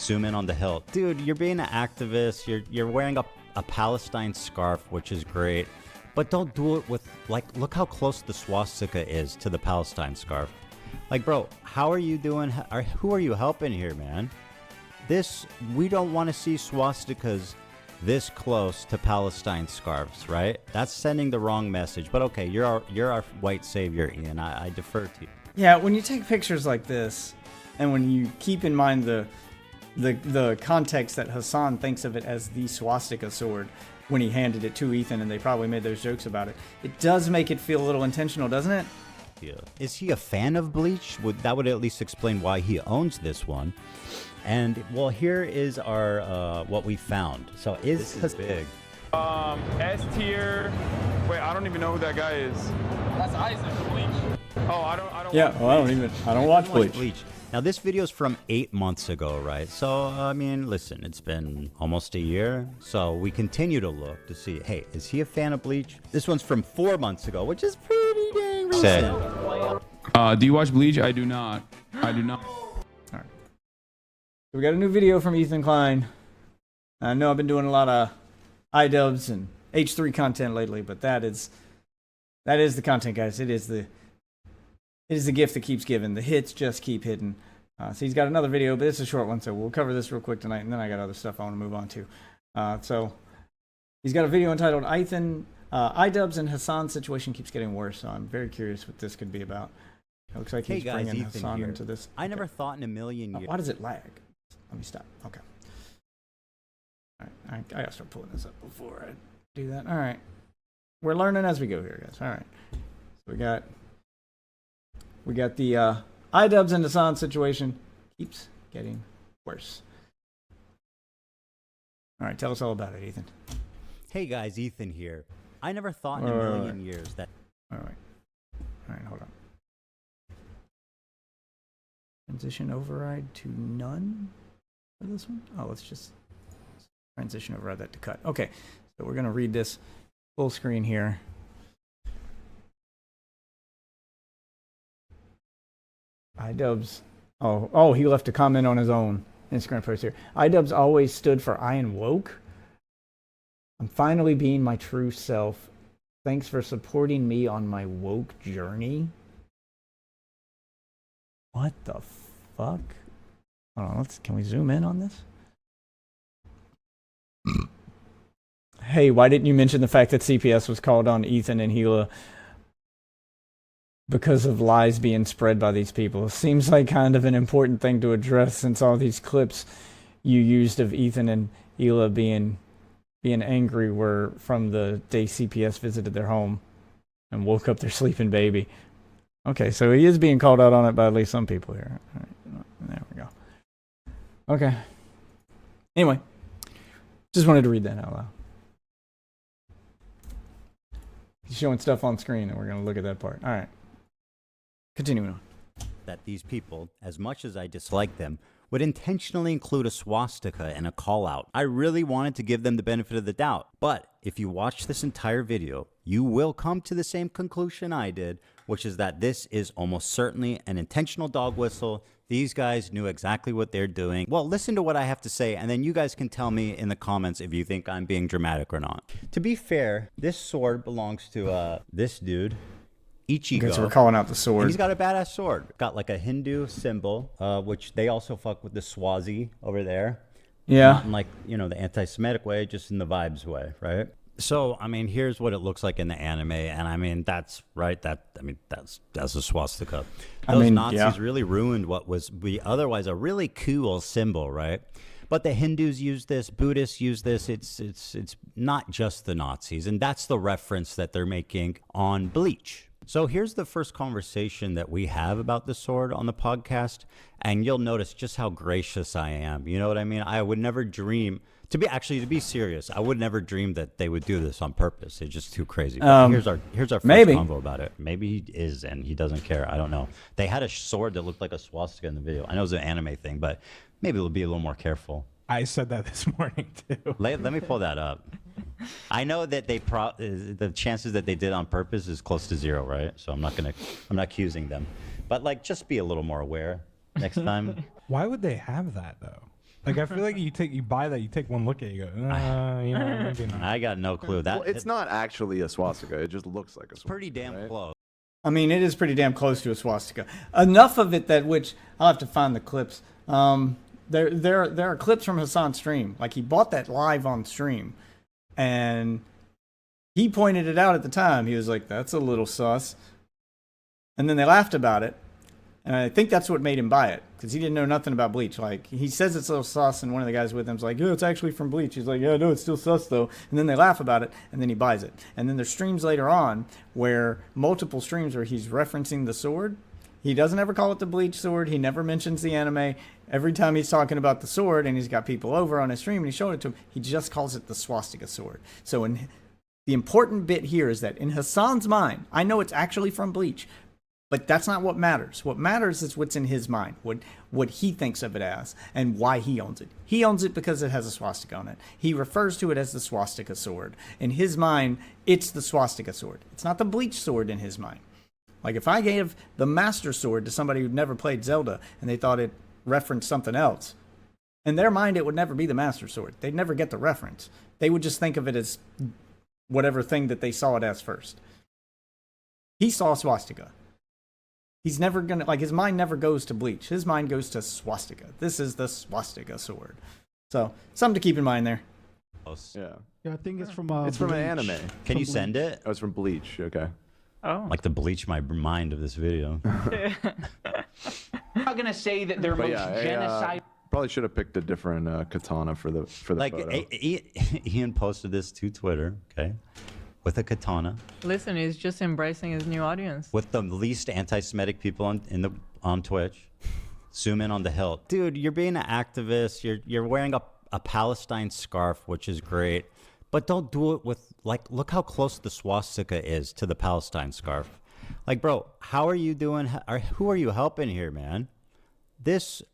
Zoom in on the hilt. Dude, you're being an activist. You're wearing a Palestine scarf, which is great. But don't do it with, like, look how close the swastika is to the Palestine scarf. Like, bro, how are you doing? Who are you helping here, man? We don't want to see swastikas this close to Palestine scarves, right? That's sending the wrong message. But okay, you're our white savior, Ian. I defer to you. Yeah, when you take pictures like this, and when you keep in mind the context that Hasan thinks of it as the swastika sword when he handed it to Ethan, and they probably made those jokes about it, it does make it feel a little intentional, doesn't it? Yeah. Is he a fan of Bleach? That would at least explain why he owns this one. And well, here is our what we found. So this is big. S tier. Wait, I don't even know who that guy is. That's Isaac Bleach. Oh, I don't. Yeah, well, I don't watch Bleach. Now this video is from 8 months ago, right? So I mean, listen, it's been almost a year. So we continue to look to see, hey, is he a fan of Bleach? This one's from 4 months ago, which is pretty dang recent. Do you watch Bleach? I do not. I do not. We got a new video from Ethan Klein. I know I've been doing a lot of iDubbbz and H3 content lately, but that is the content, guys. It is the gift that keeps giving. The hits just keep hitting. So he's got another video, but it's a short one, so we'll cover this real quick tonight, and then I got other stuff I want to move on to. So he's got a video entitled iDubbbz and Hasan's situation keeps getting worse, so I'm very curious what this could be about. It looks like he's bringing Hasan into this. I never thought in a million years. Why does it lag? Let me stop. Okay. All right. I gotta start pulling this up before I do that. All right. We're learning as we go here, guys. All right. So we got the iDubbbz and Hasan situation keeps getting worse. All right. Tell us all about it, Ethan. Hey guys, Ethan here. I never thought in a million years that. All right. Hold on. Transition override to none for this one. Oh, let's just transition override that to cut. Okay, so we're gonna read this full screen here. iDubbbz. Oh, he left a comment on his own Instagram post here. iDubbbz always stood for I am woke. I'm finally being my true self. Thanks for supporting me on my woke journey. What the fuck? Hold on, can we zoom in on this? Hey, why didn't you mention the fact that CPS was called on Ethan and Gila because of lies being spread by these people? Seems like kind of an important thing to address since all these clips you used of Ethan and Gila being angry were from the day CPS visited their home and woke up their sleeping baby. Okay, so he is being called out on it by at least some people here. All right, there we go. Okay. Anyway, just wanted to read that out loud. He's showing stuff on screen, and we're going to look at that part. All right. Continuing on. That these people, as much as I dislike them, would intentionally include a swastika in a call-out. I really wanted to give them the benefit of the doubt. But if you watch this entire video, you will come to the same conclusion I did, which is that this is almost certainly an intentional dog whistle. These guys knew exactly what they're doing. Well, listen to what I have to say, and then you guys can tell me in the comments if you think I'm being dramatic or not. To be fair, this sword belongs to this dude, Ichigo. Okay, so we're calling out the sword. And he's got a badass sword. Got like a Hindu symbol, which they also fuck with the Swazi over there. Yeah. Not in like, the anti-Semitic way, just in the vibes way, right? So, I mean, here's what it looks like in the anime, and I mean, that's right. That's a swastika. Those Nazis really ruined what was otherwise a really cool symbol, right? But the Hindus use this, Buddhists use this. It's not just the Nazis, and that's the reference that they're making on Bleach. So here's the first conversation that we have about the sword on the podcast, and you'll notice just how gracious I am. You know what I mean? I would never dream. To be serious, I would never dream that they would do this on purpose. It's just too crazy. Here's our first convo about it. Maybe he is and he doesn't care. I don't know. They had a sword that looked like a swastika in the video. I know it's an anime thing, but maybe we'll be a little more careful. I said that this morning too. Let me pull that up. I know that the chances that they did on purpose is close to zero, right? So I'm not accusing them, but like just be a little more aware next time. Why would they have that though? Like I feel like you buy that, you take one look at it, you go, maybe not. I got no clue. That Well, it's not actually a swastika. It just looks like a swastika. pretty damn right? close. I mean, it is pretty damn close to a swastika. Enough of it that which I'll have to find the clips. There are clips from Hasan's stream. Like he bought that live on stream, and he pointed it out at the time. He was like, "That's a little sus," and then they laughed about it. And I think that's what made him buy it, because he didn't know nothing about Bleach. Like, he says it's a little sus, and one of the guys with him's like, yeah, it's actually from Bleach. He's like, yeah, no, it's still sus, though. And then they laugh about it, and then he buys it. And then there's streams later on where multiple streams where he's referencing the sword. He doesn't ever call it the Bleach sword. He never mentions the anime. Every time he's talking about the sword, and he's got people over on his stream, and he's showing it to him, he just calls it the swastika sword. So the important bit here is that in Hasan's mind, I know it's actually from Bleach, but that's not what matters. What matters is what's in his mind, what he thinks of it as, and why he owns it. He owns it because it has a swastika on it. He refers to it as the swastika sword. In his mind, it's the swastika sword. It's not the Bleach sword in his mind. Like if I gave the Master Sword to somebody who'd never played Zelda and they thought it referenced something else, in their mind it would never be the Master Sword. They'd never get the reference. They would just think of it as whatever thing that they saw it as first. He saw swastika. He's never gonna, like, his mind never goes to Bleach. His mind goes to swastika. This is the swastika sword. So, something to keep in mind there. Yeah. Yeah, I think it's from It's from an Bleach. anime. Can you send it? Oh, it's from Bleach. Okay. Oh. Like to bleach my mind of this video. I'm not gonna say that they're But most yeah, genocide. probably should have picked a different katana for the Like photo. Ian posted this to Twitter, okay, with a katana, Listen, he's just embracing his new audience. with the least anti-Semitic people on Twitch. Zoom in on the hilt, dude. You're being an activist. You're wearing a Palestine scarf, which is great, but don't do it with, like, look how close the swastika is to the Palestine scarf. Like, bro, how are you doing? Who are you helping here, man?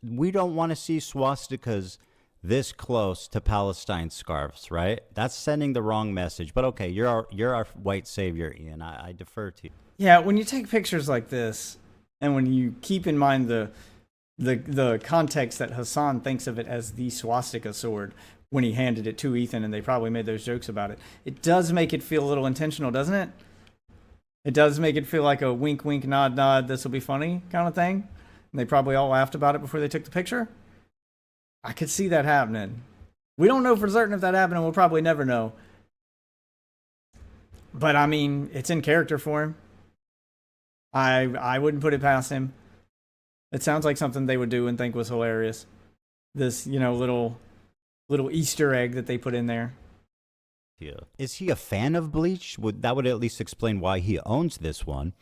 We don't want to see swastikas this close to Palestine scarves, right? That's sending the wrong message. But okay, you're our white savior, Ian. I defer to you. Yeah, when you take pictures like this, and when you keep in mind the context that Hasan thinks of it as the swastika sword when he handed it to Ethan, and they probably made those jokes about it, it does make it feel a little intentional, doesn't it? It does make it feel like a wink, wink, nod, nod, this will be funny kind of thing. And they probably all laughed about it before they took the picture. I could see that happening. We don't know for certain if that happened, and we'll probably never know. But I mean, it's in character for him. I wouldn't put it past him. It sounds like something they would do and think was hilarious. This, little Easter egg that they put in there. Yeah. Is he a fan of Bleach? That would at least explain why he owns this one.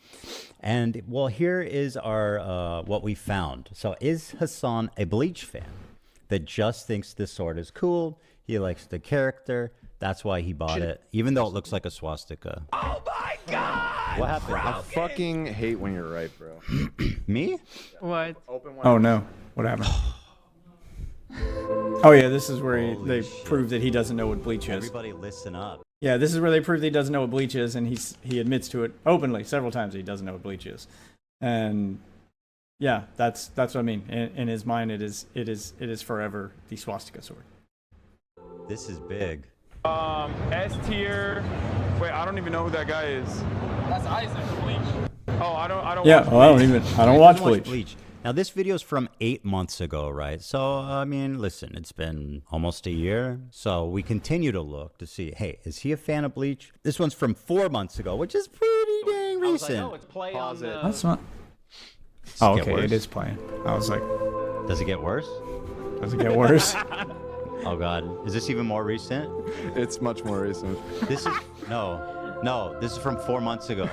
And well, here is our what we found. So is Hasan a Bleach fan that just thinks this sword is cool? He likes the character. That's why he bought it, even though it looks like a swastika. Oh my God! What happened? I fucking hate when you're right, bro. Me? What? Oh no, what happened? Oh yeah, this is where they prove that he doesn't know what Bleach is. Everybody listen up. Yeah, this is where they prove that he doesn't know what Bleach is, and he admits to it openly several times that he doesn't know what Bleach is. And yeah, that's what I mean. In his mind, it is forever the swastika sword. This is big. S tier. Wait, I don't even know who that guy is. That's Isaac, Bleach. Oh, I don't. Yeah, watch well, I Bleach. don't watch Bleach. Now, this video is from 8 months ago, right? So, I mean, listen, it's been almost a year. So we continue to look to see, hey, is he a fan of Bleach? This one's from 4 months ago, which is pretty dang I was like, recent. oh, it's play Pause on it. the... That's not. Does Oh, it get okay, worse? it is playing. I was like, Does it get worse? does it get worse? Oh, God. Is this even more recent? It's much more recent. This is, no, this is from 4 months ago.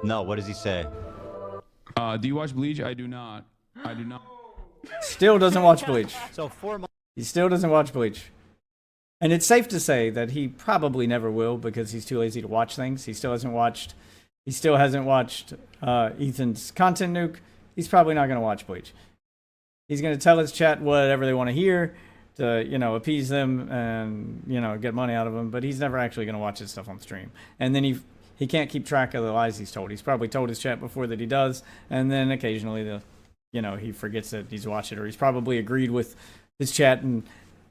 No, what does he say? Do you watch Bleach? I do not. I do not. Still doesn't watch Bleach. So 4 months. He still doesn't watch Bleach. And it's safe to say that he probably never will because he's too lazy to watch things. He still hasn't watched Ethan's content nuke. He's probably not going to watch Bleach. He's going to tell his chat whatever they want to hear to, appease them and, get money out of them. But he's never actually going to watch his stuff on stream. And then he can't keep track of the lies he's told. He's probably told his chat before that he does. And then occasionally he forgets that he's watched it, or he's probably agreed with his chat and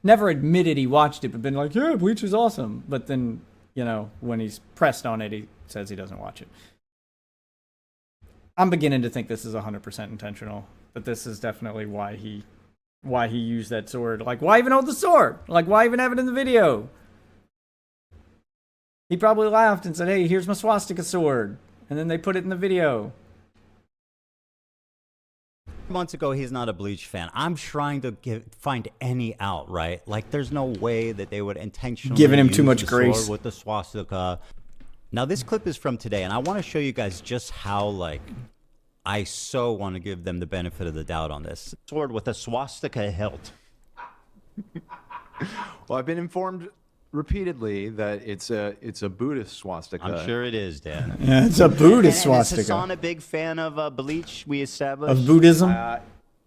never admitted he watched it, but been like, yeah, Bleach is awesome. But then, you know, when he's pressed on it, he says he doesn't watch it. I'm beginning to think this is 100% intentional. That this is definitely why he used that sword. Like, why even hold the sword? Like, why even have it in the video? He probably laughed and said, hey, here's my swastika sword. And then they put it in the video. Months ago, he's not a Bleach fan. I'm trying to find any out, right? Like, there's no way that they would intentionally giving him use too much the grace sword with the swastika. Now, this clip is from today, and I want to show you guys just how, like, I so want to give them the benefit of the doubt on this. Sword with a swastika hilt. Well, I've been informed repeatedly that it's a Buddhist swastika. I'm sure it is, Dan. Yeah, it's a Buddhist And is swastika. Hasan a big fan of Bleach? We established. Of Buddhism?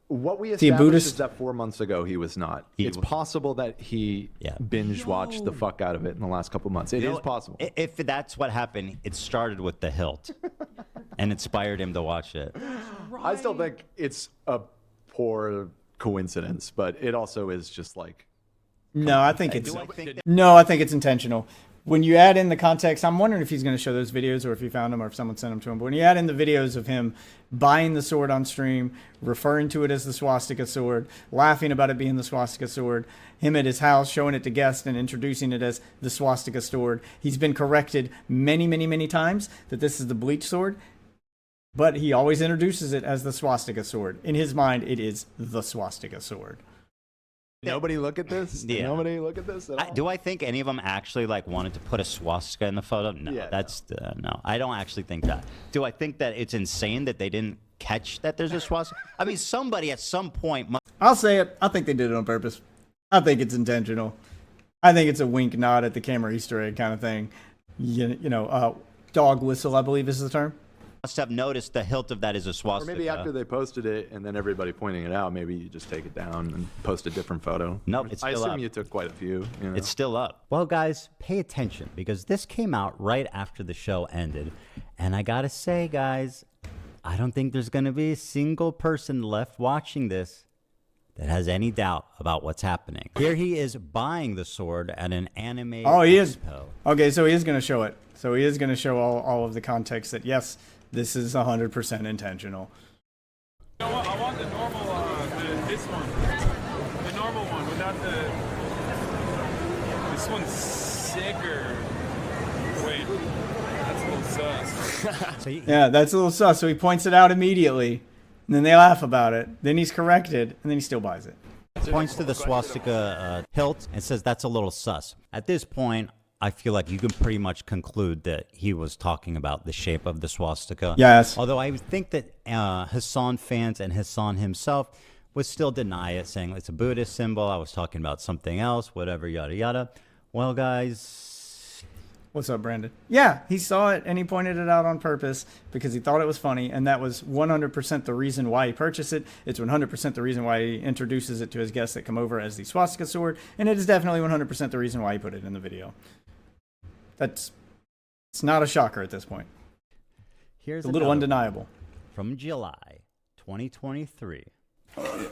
What we Is he a established Buddhist? is that 4 months ago he was not. It's possible that he binge watched the fuck out of it in the last couple months. It is possible. If that's what happened, it started with the hilt and inspired him to watch it. I still think it's a poor coincidence, but it also is just like. No, I think it's Do I think that- no, I think it's intentional. When you add in the context, I'm wondering if he's going to show those videos or if he found them or if someone sent them to him. But when you add in the videos of him buying the sword on stream, referring to it as the swastika sword, laughing about it being the swastika sword, him at his house showing it to guests and introducing it as the swastika sword, he's been corrected many, many, many times that this is the Bleach sword. But he always introduces it as the swastika sword. In his mind, it is the swastika sword. Nobody look at this? Yeah. Nobody look at this at all? Do I think any of them actually like wanted to put a swastika in the photo? No, Yeah, no. I don't actually think that. Do I think that it's insane that they didn't catch that there's a swastika? I mean, somebody at some point must. I'll say it. I think they did it on purpose. I think it's intentional. I think it's a wink nod at the camera Easter egg kind of thing. You know, dog whistle, I believe is the term. have noticed the hilt of that is a Or swastika. maybe after they posted it and then everybody pointing it out, maybe you just take it down and post a different photo. Nope, it's I still assume up. you took quite a few. You know? It's still up. Well, guys, pay attention because this came out right after the show ended. And I gotta say, guys, I don't think there's gonna be a single person left watching this that has any doubt about what's happening. Here he is buying the sword at an anime Oh, he is. expo. Okay, so he is going to show it. So he is going to show all of the context that, yes, this is 100% intentional. You know what? I want the normal, this one. The normal one without the. This one's sicker. Wait, that's a little sus. So Yeah, that's a little sus. So he points it out immediately, and then they laugh about it. Then he's corrected, and then he still buys it. points to the swastika hilt and says that's a little sus. At this point, I feel like you can pretty much conclude that he was talking about the shape of the swastika. Yes. Although I think that Hasan fans and Hasan himself would still deny it, saying it's a Buddhist symbol. I was talking about something else, whatever, yada, yada. Well, guys, What's up, Brandon? Yeah, he saw it, and he pointed it out on purpose because he thought it was funny, and that was 100% the reason why he purchased it. It's 100% the reason why he introduces it to his guests that come over as the swastika sword, and it is definitely 100% the reason why he put it in the video. It's not a shocker at this point. here's It's a little another undeniable. from July 2023.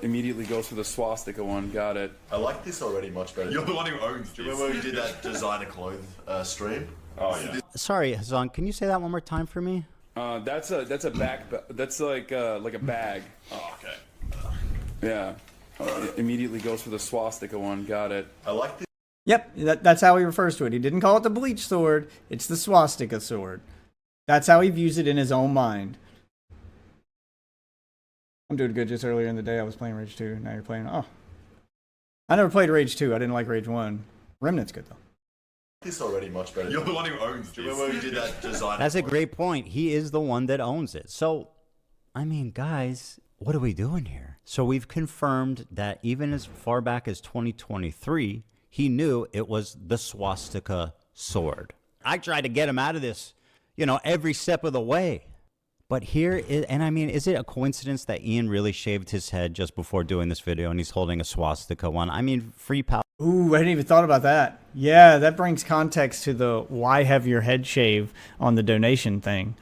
Immediately goes for the swastika one. Got it. I like this already much better. You're the one who owns this. Do you remember when we did that designer clothes stream? Oh yeah. Sorry, Hasan, can you say that one more time for me? That's a back. That's like a bag. Oh okay. Yeah. Immediately goes for the swastika one. Got it. I like this. Yep, that's how he refers to it. He didn't call it the bleach sword. It's the swastika sword. That's how he views it in his own mind. I'm doing good. Just earlier in the day, I was playing Rage 2. Now you're playing... Oh. I never played Rage 2. I didn't like Rage 1. Remnant's good, though. This already much better. You're the one who owns this. Do you remember when we did that designer? That's a great point. He is the one that owns it. So, I mean, guys, what are we doing here? So we've confirmed that even as far back as 2023, he knew it was the swastika sword. I tried to get him out of this, every step of the way. But here is, and I mean, is it a coincidence that Ian really shaved his head just before doing this video and he's holding a swastika one? I mean, free power. Ooh, I didn't even thought about that. Yeah, that brings context to the why have your head shave on the donation thing.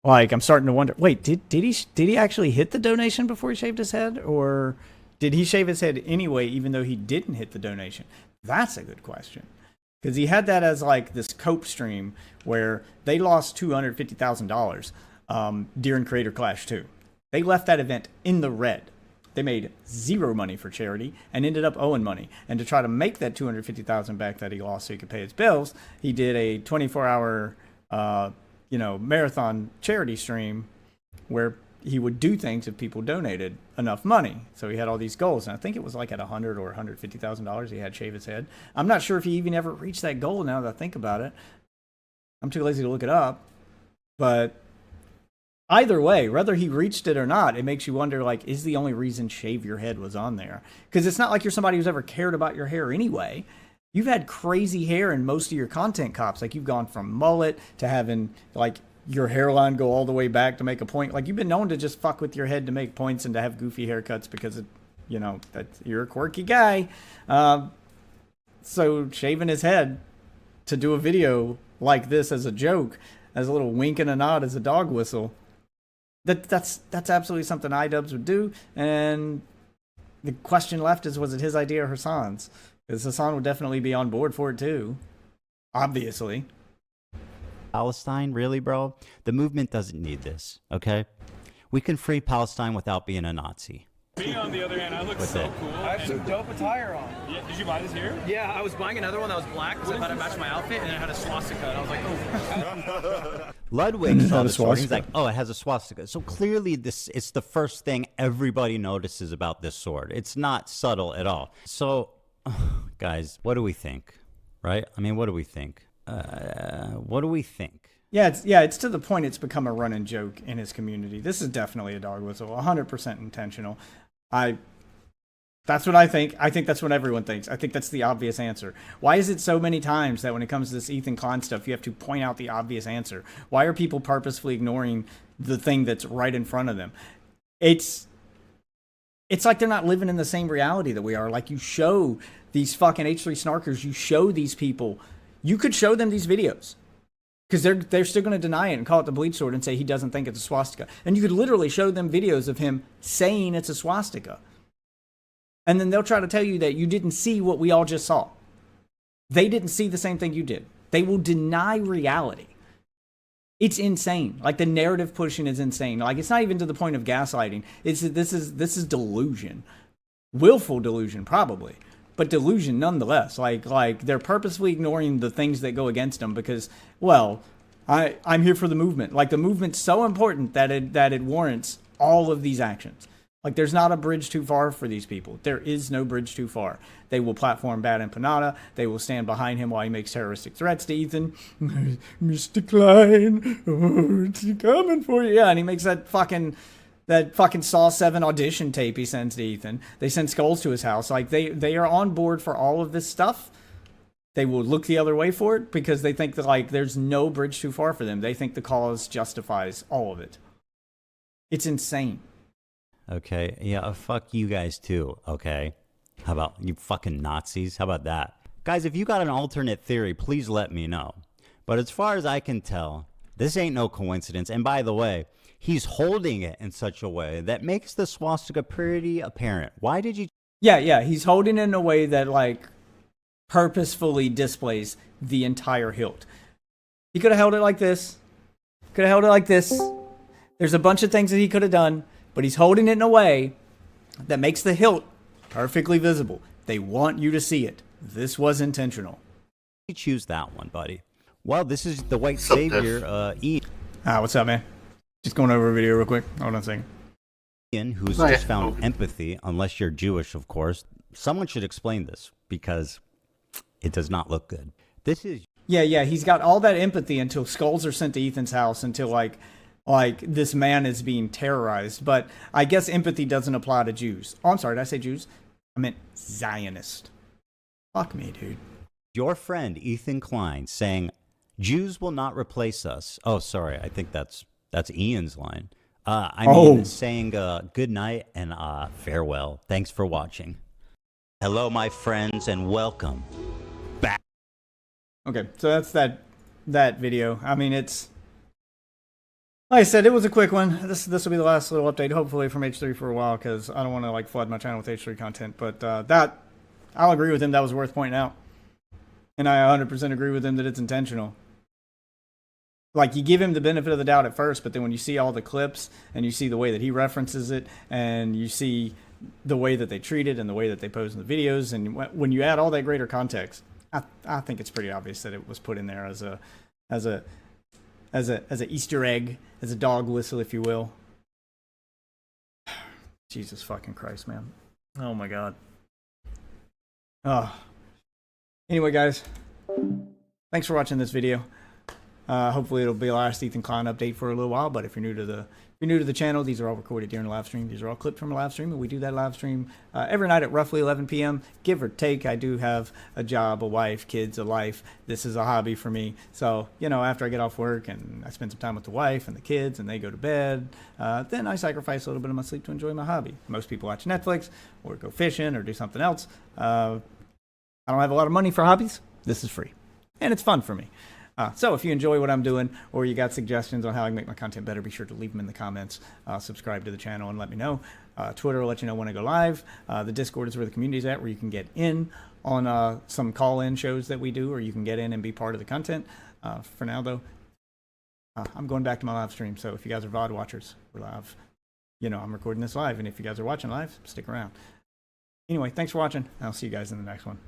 Like, I'm starting to wonder, wait, did he actually hit the donation before he shaved his head? Or Did he shave his head anyway, even though he didn't hit the donation? That's a good question. Because he had that as like this cope stream where they lost $250,000 during Creator Clash 2. They left that event in the red. They made zero money for charity and ended up owing money. And to try to make that $250,000 back that he lost so he could pay his bills, he did a 24-hour, marathon charity stream where he would do things if people donated enough money. So he had all these goals, and I think it was like at $100,000 or $150,000 he had to shave his head. I'm not sure if he even ever reached that goal. Now that I think about it, I'm too lazy to look it up, but. Either way, whether he reached it or not, it makes you wonder, like, is the only reason shave your head was on there? Because it's not like you're somebody who's ever cared about your hair anyway. You've had crazy hair in most of your content cops. Like, you've gone from mullet to having, like, your hairline go all the way back to make a point. Like, you've been known to just fuck with your head to make points and to have goofy haircuts because, you're a quirky guy. So shaving his head to do a video like this as a joke, as a little wink and a nod, as a dog whistle, That's absolutely something iDubbbz would do, and the question left is, was it his idea or Hasan's? Because Hasan would definitely be on board for it too, obviously. Palestine, really, bro? The movement doesn't need this, okay? We can free Palestine without being a Nazi. Me, on the other hand, I look so cool. I have some dope attire on. Yeah, did you buy this here? Yeah, I was buying another one that was black because I thought it matched my outfit, and it had a swastika, and I was like, oh. Ludwig saw the sword. He's like, oh, it has a swastika. So clearly it's the first thing everybody notices about this sword. It's not subtle at all. So, guys, what do we think? Right? I mean, what do we think? What do we think? Yeah, it's to the point it's become a running joke in his community. This is definitely a dog whistle, 100% intentional. That's what I think. I think that's what everyone thinks. I think that's the obvious answer. Why is it so many times that when it comes to this Ethan Klein stuff, you have to point out the obvious answer? Why are people purposefully ignoring the thing that's right in front of them? It's like they're not living in the same reality that we are. Like, you show these fucking H3 snarkers, you show these people, you could show them these videos. Because they're still going to deny it and call it the bleach sword and say he doesn't think it's a swastika. And you could literally show them videos of him saying it's a swastika. And then they'll try to tell you that you didn't see what we all just saw. They didn't see the same thing you did. They will deny reality. It's insane. Like, the narrative pushing is insane. Like, it's not even to the point of gaslighting. This is delusion. Willful delusion, probably. But delusion nonetheless. Like they're purposely ignoring the things that go against them because, well, I'm here for the movement. Like, the movement's so important that it warrants all of these actions. Like, there's not a bridge too far for these people. There is no bridge too far. They will platform Bad Empanada. They will stand behind him while he makes terroristic threats to Ethan. Mr. Klein, oh, it's coming for you. Yeah, and he makes that fucking Saw 7 audition tape he sends to Ethan. They send Skulls to his house. Like, they are on board for all of this stuff. They will look the other way for it because they think that, like, there's no bridge too far for them. They think the cause justifies all of it. It's insane. Okay, yeah, fuck you guys too, okay? How about you fucking Nazis? How about that? Guys, if you got an alternate theory, please let me know. But as far as I can tell, this ain't no coincidence. And by the way, he's holding it in such a way that makes the swastika pretty apparent. Why did you... Yeah, he's holding it in a way that, like, purposefully displays the entire hilt. He could have held it like this. Could have held it like this. There's a bunch of things that he could have done. But he's holding it in a way that makes the hilt perfectly visible. They want you to see it. This was intentional. You choose that one, buddy. Well, this is the white savior, Ian. What's up, man? Just going over a video real quick. Hold on a second. Ian, who's just found empathy, unless you're Jewish, of course. Someone should explain this because it does not look good. This is... Yeah, he's got all that empathy until skulls are sent to Ethan's house, until, like this man is being terrorized. But I guess empathy doesn't apply to Jews. Oh, I'm sorry, did I say Jews? I meant Zionist. Fuck me, dude. Your friend Ethan Klein saying, Jews will not replace us. Oh, sorry, I think that's Ian's line. Saying good night and farewell. Thanks for watching. Hello, my friends, and welcome back. Okay, so that's that video. I mean, it's Like I said, it was a quick one. This will be the last little update, hopefully, from H3 for a while, because I don't want to like flood my channel with H3 content. But that, I'll agree with him. That was worth pointing out, and I 100% agree with him that it's intentional. Like, you give him the benefit of the doubt at first, but then when you see all the clips and you see the way that he references it, and you see the way that they treat it and the way that they pose in the videos, and when you add all that greater context, I think it's pretty obvious that it was put in there as a Easter egg, as a dog whistle, if you will. Jesus fucking Christ, man. Oh my God. Anyway, guys, thanks for watching this video. Hopefully it'll be the last Ethan Klein update for a little while, but if you're new to the channel, these are all recorded during the live stream. These are all clipped from a live stream, and we do that live stream every night at roughly 11 p.m., give or take. I do have a job, a wife, kids, a life. This is a hobby for me. So, you know, after I get off work and I spend some time with the wife and the kids and they go to bed, then I sacrifice a little bit of my sleep to enjoy my hobby. Most people watch Netflix or go fishing or do something else. I don't have a lot of money for hobbies. This is free, and it's fun for me. So if you enjoy what I'm doing, or you got suggestions on how I can make my content better, be sure to leave them in the comments. Subscribe to the channel and let me know. Twitter will let you know when I go live. The Discord is where the community's at, where you can get in on some call-in shows that we do, or you can get in and be part of the content. For now, though, I'm going back to my live stream. So if you guys are VOD watchers, we're live. You know, I'm recording this live, and if you guys are watching live, stick around. Anyway, thanks for watching. I'll see you guys in the next one.